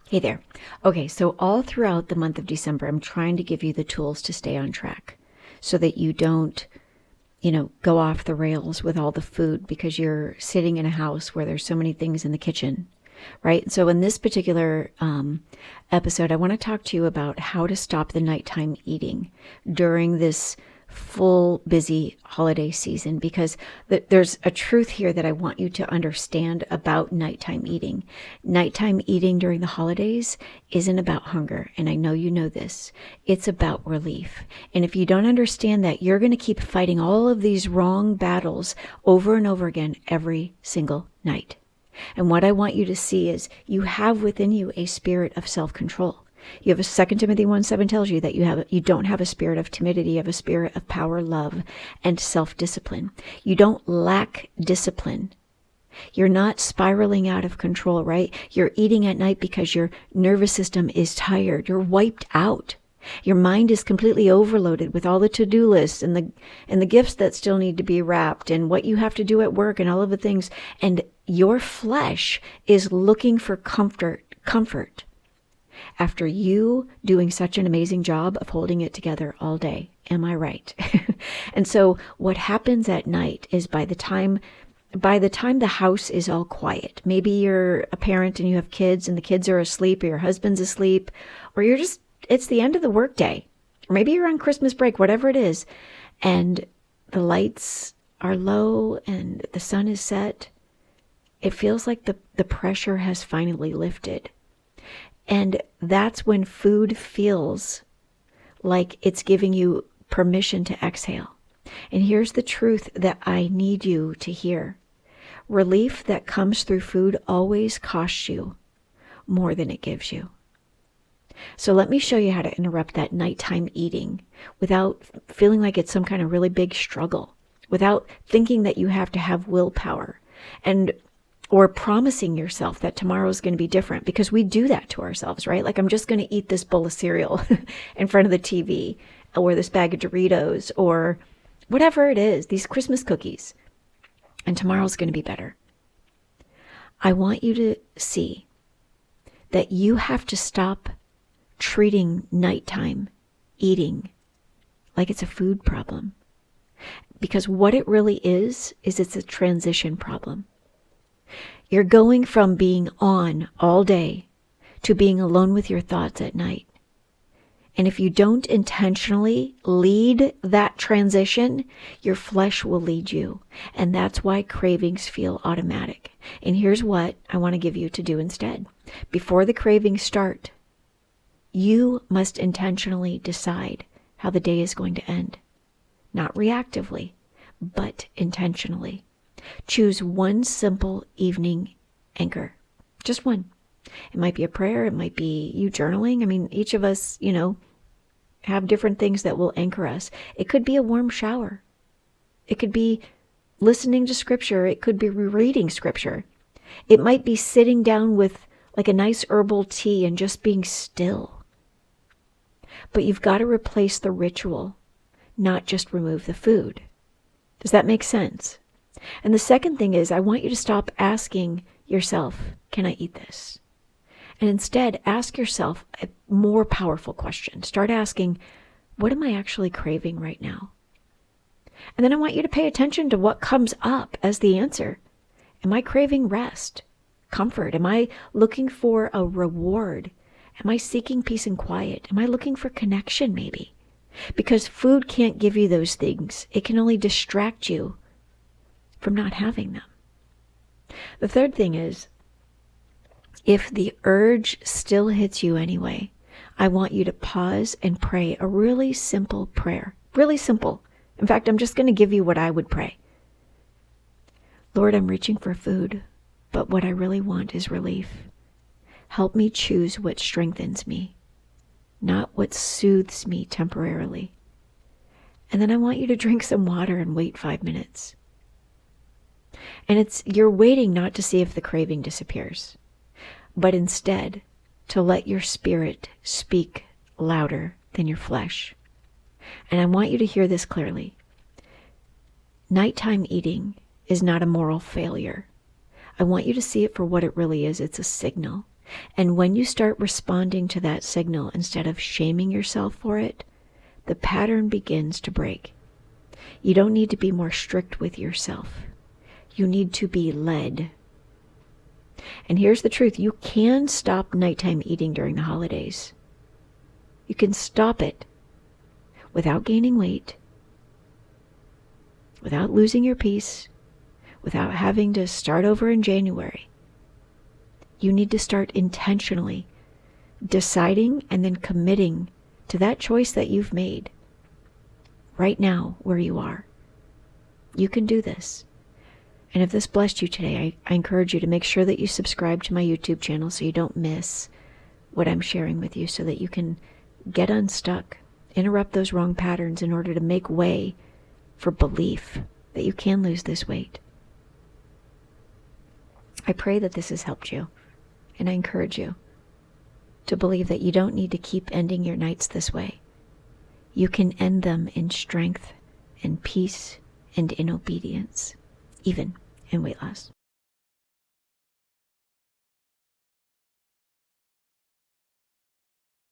Hey there. Okay, so all throughout the month of December, I'm trying to give you the tools to stay on track so that you don't, go off the rails with all the food because you're sitting in a house where there's so many things in the kitchen, right? So in this particular episode, I want to talk to you about how to stop the nighttime eating during this full busy holiday season, because there's a truth here that I want you to understand about nighttime eating. Nighttime eating during the holidays isn't about hunger, and I know you know this. It's about relief. And if you don't understand that, you're going to keep fighting all of these wrong battles over and over again every single night. And what I want you to see is you have within you a spirit of self-control. You have a 2 Timothy 1:7 tells you that you don't have a spirit of timidity, you have a spirit of power, love, and self-discipline. You don't lack discipline. You're not spiraling out of control, right? You're eating at night because your nervous system is tired. You're wiped out. Your mind is completely overloaded with all the to-do lists and the gifts that still need to be wrapped and what you have to do at work and all of the things. And your flesh is looking for comfort after you doing such an amazing job of holding it together all day. Am I right? And so what happens at night is by the time the house is all quiet, maybe you're a parent and you have kids and the kids are asleep, or your husband's asleep, or it's the end of the workday, or maybe you're on Christmas break, whatever it is, and the lights are low and the sun is set, it feels like the pressure has finally lifted. And that's when food feels like it's giving you permission to exhale. And here's the truth that I need you to hear. Relief that comes through food always costs you more than it gives you. So let me show you how to interrupt that nighttime eating without feeling like it's some kind of really big struggle, without thinking that you have to have willpower or promising yourself that tomorrow is going to be different, because we do that to ourselves, right? Like, I'm just going to eat this bowl of cereal in front of the TV, or this bag of Doritos, or whatever it is, these Christmas cookies, and tomorrow's going to be better. I want you to see that you have to stop treating nighttime eating like it's a food problem, because what it really is it's a transition problem. You're going from being on all day to being alone with your thoughts at night. And if you don't intentionally lead that transition, your flesh will lead you. And that's why cravings feel automatic. And here's what I want to give you to do instead. Before the cravings start, you must intentionally decide how the day is going to end. Not reactively, but intentionally. Choose one simple evening anchor. Just one. It might be a prayer. It might be you journaling. I mean, each of us, have different things that will anchor us. It could be a warm shower. It could be listening to scripture. It could be rereading scripture. It might be sitting down with like a nice herbal tea and just being still. But you've got to replace the ritual, not just remove the food. Does that make sense? And the second thing is, I want you to stop asking yourself, can I eat this? And instead, ask yourself a more powerful question. Start asking, what am I actually craving right now? And then I want you to pay attention to what comes up as the answer. Am I craving rest, comfort? Am I looking for a reward? Am I seeking peace and quiet? Am I looking for connection maybe? Because food can't give you those things. It can only distract you from not having them. The third thing is, if the urge still hits you anyway, I want you to pause and pray a really simple prayer. Really simple. In fact, I'm just going to give you what I would pray. Lord, I'm reaching for food, but what I really want is relief. Help me choose what strengthens me, not what soothes me temporarily. And then I want you to drink some water and wait 5 minutes. And you're waiting not to see if the craving disappears, but instead to let your spirit speak louder than your flesh. And I want you to hear this clearly. Nighttime eating is not a moral failure. I want you to see it for what it really is. It's a signal. And when you start responding to that signal instead of shaming yourself for it, the pattern begins to break. You don't need to be more strict with yourself. You need to be led. And here's the truth. You can stop nighttime eating during the holidays. You can stop it without gaining weight, without losing your peace, without having to start over in January. You need to start intentionally deciding and then committing to that choice that you've made right now where you are. You can do this. And if this blessed you today, I encourage you to make sure that you subscribe to my YouTube channel so you don't miss what I'm sharing with you, so that you can get unstuck, interrupt those wrong patterns in order to make way for belief that you can lose this weight. I pray that this has helped you, and I encourage you to believe that you don't need to keep ending your nights this way. You can end them in strength and peace and in obedience, even in weight loss.